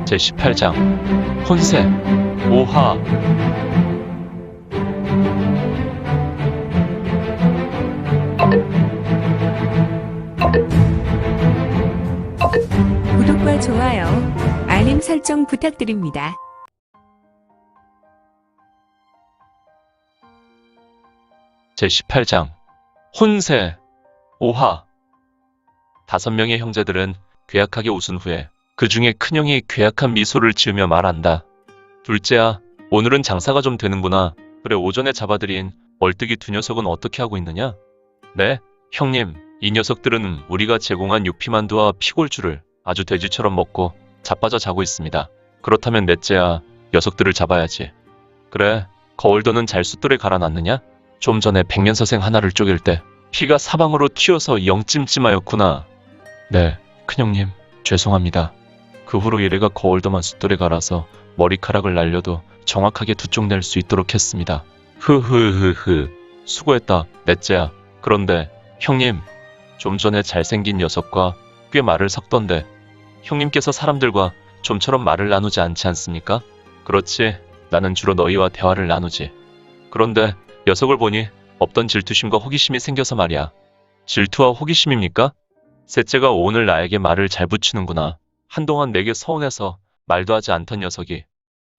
제18장 혼세 5화. 구독과 좋아요, 알림 설정 부탁드립니다. 제18장 혼세 5화. 5명의 형제들은 괴약하게 웃은 후에 그 중에 큰형이 괴약한 미소를 지으며 말한다. 둘째야, 오늘은 장사가 좀 되는구나. 그래, 오전에 잡아들인 얼뜨기 두 녀석은 어떻게 하고 있느냐? 네, 형님, 이 녀석들은 우리가 제공한 육피만두와 피골주를 아주 돼지처럼 먹고 자빠져 자고 있습니다. 그렇다면 넷째야, 녀석들을 잡아야지. 그래, 거울도는 잘 숫돌에 갈아놨느냐? 좀 전에 백년서생 하나를 쪼갤 때 피가 사방으로 튀어서 영찜찜하였구나. 네, 큰형님, 죄송합니다. 그 후로 얘네가 거울도만 숫돌에 갈아서 머리카락을 날려도 정확하게 두 쪽 낼 수 있도록 했습니다. 흐흐흐흐, 수고했다, 넷째야. 그런데 형님, 좀 전에 잘생긴 녀석과 꽤 말을 섞던데 형님께서 사람들과 좀처럼 말을 나누지 않지 않습니까? 그렇지, 나는 주로 너희와 대화를 나누지. 그런데 녀석을 보니 없던 질투심과 호기심이 생겨서 말이야. 질투와 호기심입니까? 셋째가 오늘 나에게 말을 잘 붙이는구나. 한동안 내게 서운해서 말도 하지 않던 녀석이.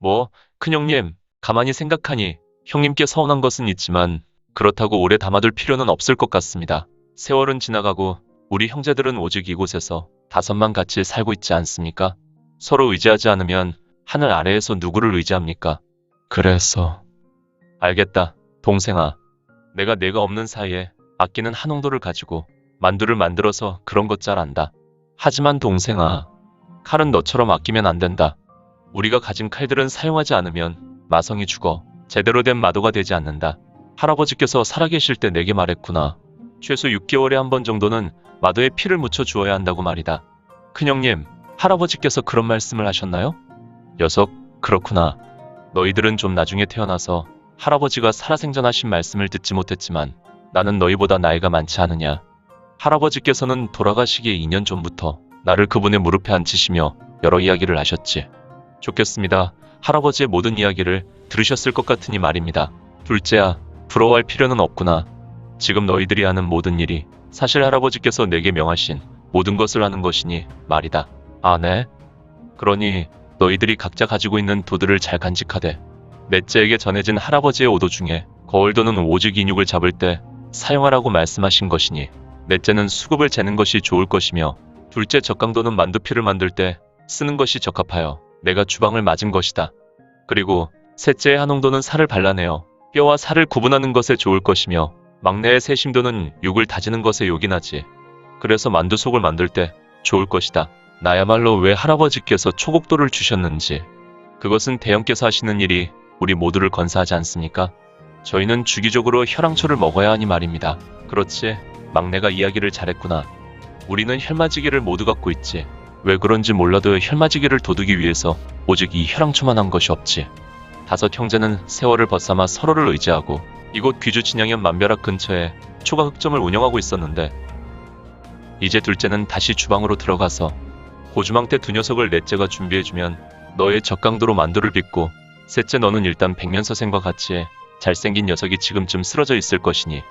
뭐, 큰형님, 가만히 생각하니 형님께 서운한 것은 있지만 그렇다고 오래 담아둘 필요는 없을 것 같습니다. 세월은 지나가고 우리 형제들은 오직 이곳에서 5만 같이 살고 있지 않습니까? 서로 의지하지 않으면 하늘 아래에서 누구를 의지합니까? 그래서... 알겠다, 동생아. 내가 없는 사이에 아끼는 한 홍도를 가지고 만두를 만들어서 그런 것 잘 안다. 하지만 동생아, 칼은 너처럼 아끼면 안 된다. 우리가 가진 칼들은 사용하지 않으면 마성이 죽어 제대로 된 마도가 되지 않는다. 할아버지께서 살아계실 때 내게 말했구나. 최소 6개월에 한 번 정도는 마도에 피를 묻혀 주어야 한다고 말이다. 큰형님, 할아버지께서 그런 말씀을 하셨나요? 녀석, 그렇구나. 너희들은 좀 나중에 태어나서 할아버지가 살아생전하신 말씀을 듣지 못했지만 나는 너희보다 나이가 많지 않으냐. 할아버지께서는 돌아가시기 2년 전부터 나를 그분의 무릎에 앉히시며 여러 이야기를 하셨지. 좋겠습니다. 할아버지의 모든 이야기를 들으셨을 것 같으니 말입니다. 둘째야, 부러워할 필요는 없구나. 지금 너희들이 하는 모든 일이 사실 할아버지께서 내게 명하신 모든 것을 하는 것이니 말이다. 아, 네? 그러니 너희들이 각자 가지고 있는 도들을 잘 간직하되 넷째에게 전해진 할아버지의 오도 중에 거울도는 오직 인육을 잡을 때 사용하라고 말씀하신 것이니 넷째는 수급을 재는 것이 좋을 것이며 둘째 적강도는 만두피를 만들 때 쓰는 것이 적합하여 내가 주방을 맞은 것이다. 그리고 셋째의 한홍도는 살을 발라내어 뼈와 살을 구분하는 것에 좋을 것이며 막내의 세심도는 육을 다지는 것에 요긴하지. 그래서 만두속을 만들 때 좋을 것이다. 나야말로 왜 할아버지께서 초곡도를 주셨는지. 그것은 대형께서 하시는 일이 우리 모두를 건사하지 않습니까? 저희는 주기적으로 혈황초를 먹어야 하니 말입니다. 그렇지, 막내가 이야기를 잘했구나. 우리는 혈마지기를 모두 갖고 있지. 왜 그런지 몰라도 혈마지기를 돋우기 위해서 오직 이 혈황초만 한 것이 없지. 5 형제는 세월을 벗삼아 서로를 의지하고 이곳 귀주 진양현 만벼락 근처에 초가 흑점을 운영하고 있었는데 이제 둘째는 다시 주방으로 들어가서 고주망 때 두 녀석을 넷째가 준비해주면 너의 적강도로 만두를 빚고 셋째 너는 일단 백년서생과 같이 잘생긴 녀석이 지금쯤 쓰러져 있을 것이니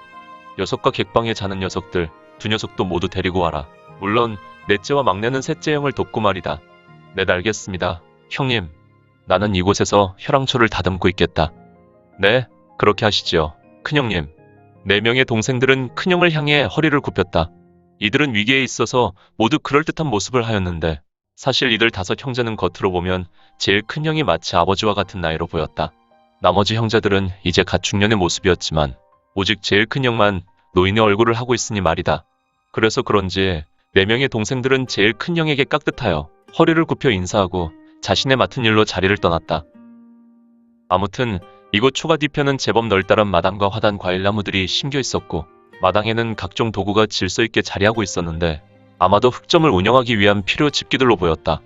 녀석과 객방에 자는 녀석들 두 녀석도 모두 데리고 와라. 물론 넷째와 막내는 셋째 형을 돕고 말이다. 네, 알겠습니다. 형님, 나는 이곳에서 혈황초를 다듬고 있겠다. 네, 그렇게 하시지요. 큰형님. 4명의 동생들은 큰형을 향해 허리를 굽혔다. 이들은 위기에 있어서 모두 그럴듯한 모습을 하였는데 사실 이들 5 형제는 겉으로 보면 제일 큰 형이 마치 아버지와 같은 나이로 보였다. 나머지 형제들은 이제 갓 중년의 모습이었지만 오직 제일 큰 형만 노인의 얼굴을 하고 있으니 말이다. 그래서 그런지 4명의 동생들은 제일 큰 형에게 깍듯하여 허리를 굽혀 인사하고 자신의 맡은 일로 자리를 떠났다. 아무튼 이곳 초가 뒤편은 제법 널따란 마당과 화단 과일나무들이 심겨 있었고 마당에는 각종 도구가 질서있게 자리하고 있었는데 아마도 흑점을 운영하기 위한 필요 집기들로 보였다.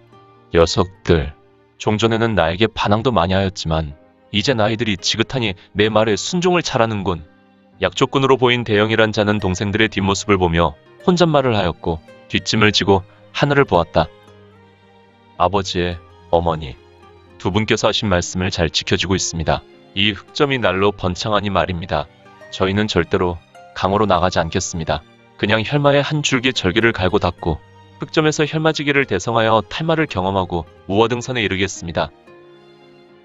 녀석들, 종전에는 나에게 반항도 많이 하였지만 이제 나이들이 지긋하니 내 말에 순종을 잘하는군. 약조꾼으로 보인 대영이란 자는 동생들의 뒷모습을 보며 혼잣말을 하였고 뒷짐을 지고 하늘을 보았다. 아버지의 어머니, 두 분께서 하신 말씀을 잘 지켜주고 있습니다. 이 흑점이 날로 번창하니 말입니다. 저희는 절대로 강으로 나가지 않겠습니다. 그냥 혈마에 한 줄기 절기를 갈고 닦고 흑점에서 혈마지기를 대성하여 탈마를 경험하고 우어등선에 이르겠습니다.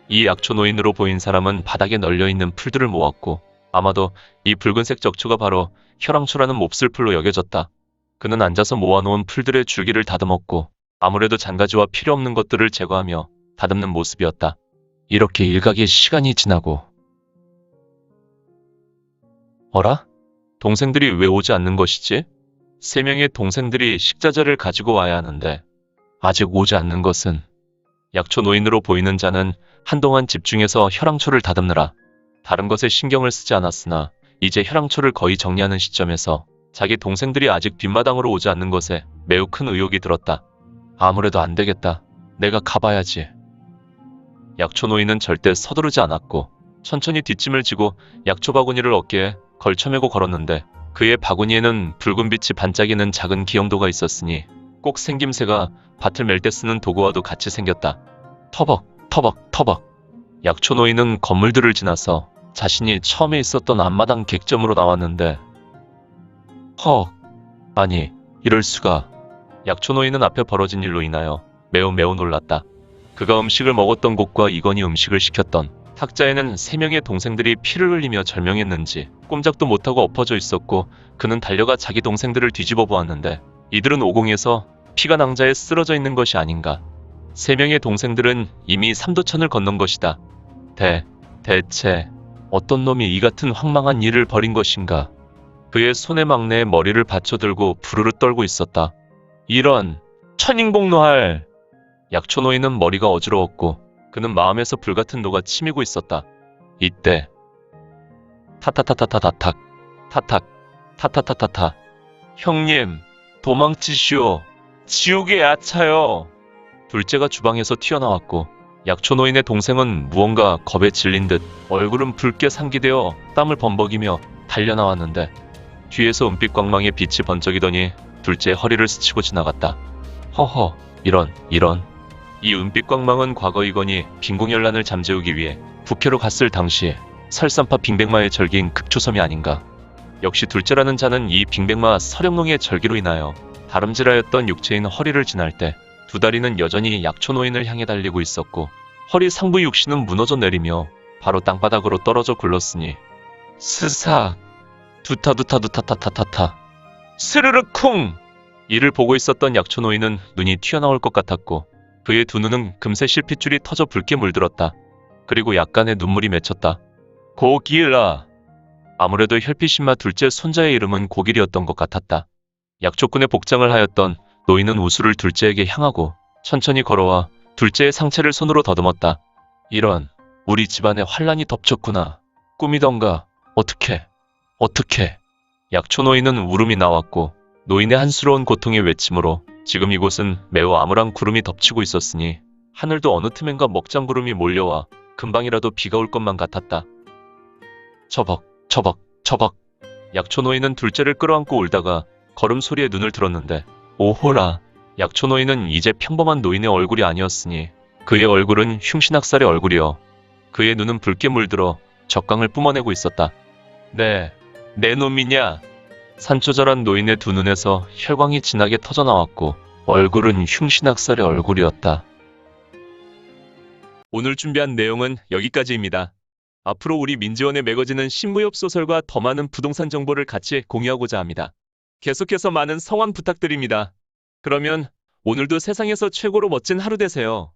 이 약초 노인으로 보인 사람은 바닥에 널려있는 풀들을 모았고 아마도 이 붉은색 적초가 바로 혈왕초라는 몹쓸 풀로 여겨졌다. 그는 앉아서 모아놓은 풀들의 줄기를 다듬었고 아무래도 잔가지와 필요 없는 것들을 제거하며 다듬는 모습이었다. 이렇게 일각의 시간이 지나고 어라? 동생들이 왜 오지 않는 것이지? 3명의 동생들이 식자재를 가지고 와야 하는데 아직 오지 않는 것은 약초 노인으로 보이는 자는 한동안 집중해서 혈왕초를 다듬느라 다른 것에 신경을 쓰지 않았으나 이제 혈왕초를 거의 정리하는 시점에서 자기 동생들이 아직 뒷마당으로 오지 않는 것에 매우 큰 의욕이 들었다. 아무래도 안 되겠다. 내가 가봐야지. 약초 노인은 절대 서두르지 않았고 천천히 뒷짐을 지고 약초 바구니를 어깨에 걸쳐매고 걸었는데 그의 바구니에는 붉은 빛이 반짝이는 작은 기형도가 있었으니 꼭 생김새가 밭을 멜 때 쓰는 도구와도 같이 생겼다. 터벅 터벅 터벅. 약초 노인은 건물들을 지나서 자신이 처음에 있었던 앞마당 객점으로 나왔는데 헉, 아니 이럴 수가. 약초 노인은 앞에 벌어진 일로 인하여 매우 놀랐다. 그가 음식을 먹었던 곳과 이건희 음식을 시켰던 탁자에는 3명의 동생들이 피를 흘리며 절명했는지 꼼짝도 못하고 엎어져 있었고 그는 달려가 자기 동생들을 뒤집어 보았는데 이들은 오공에서 피가 낭자에 쓰러져 있는 것이 아닌가. 3명의 동생들은 이미 삼도천을 건넌 것이다. 대체 어떤 놈이 이 같은 황망한 일을 벌인 것인가. 그의 손에 막내의 머리를 받쳐들고 부르르 떨고 있었다. 이런 천인공노할. 약초 노인은 머리가 어지러웠고 그는 마음에서 불같은 노가 치미고 있었다. 이때 타타타타타타탁 타탁 타타타타타. 형님 도망치시오. 지옥에 야차요. 둘째가 주방에서 튀어나왔고 약초 노인의 동생은 무언가 겁에 질린 듯 얼굴은 붉게 상기되어 땀을 범벅이며 달려나왔는데 뒤에서 은빛 광망의 빛이 번쩍이더니 둘째의 허리를 스치고 지나갔다. 허허, 이런. 이 은빛 광망은 과거 이건이 빈공열난을 잠재우기 위해 북해로 갔을 당시 설산파 빙백마의 절기인 극초섬이 아닌가. 역시 둘째라는 자는 이 빙백마 서령농의 절기로 인하여 다름질하였던 육체인 허리를 지날 때 두 다리는 여전히 약초 노인을 향해 달리고 있었고 허리 상부 육신은 무너져 내리며 바로 땅바닥으로 떨어져 굴렀으니 스삭 두타두타두타타타타타 스르륵 쿵. 이를 보고 있었던 약초 노인은 눈이 튀어나올 것 같았고 그의 두 눈은 금세 실핏줄이 터져 붉게 물들었다. 그리고 약간의 눈물이 맺혔다. 고길아. 아무래도 혈피신마 둘째 손자의 이름은 고길이었던 것 같았다. 약초꾼의 복장을 하였던 노인은 우수를 둘째에게 향하고 천천히 걸어와 둘째의 상체를 손으로 더듬었다. 이런, 우리 집안에 환란이 덮쳤구나. 꿈이던가. 어떻게. 약초 노인은 울음이 나왔고 노인의 한스러운 고통의 외침으로 지금 이곳은 매우 암울한 구름이 덮치고 있었으니 하늘도 어느 틈엔가 먹장구름이 몰려와 금방이라도 비가 올 것만 같았다. 처벅. 약초 노인은 둘째를 끌어안고 울다가 걸음소리에 눈을 들었는데 오호라. 약초 노인은 이제 평범한 노인의 얼굴이 아니었으니 그의 얼굴은 흉신학살의 얼굴이여 그의 눈은 붉게 물들어 적강을 뿜어내고 있었다. 내 놈이냐? 산초절한 노인의 두 눈에서 혈광이 진하게 터져나왔고 얼굴은 흉신학살의 얼굴이었다. 오늘 준비한 내용은 여기까지입니다. 앞으로 우리 민지원에 매거지는 신무협 소설과 더 많은 부동산 정보를 같이 공유하고자 합니다. 계속해서 많은 성원 부탁드립니다. 그러면 오늘도 세상에서 최고로 멋진 하루 되세요.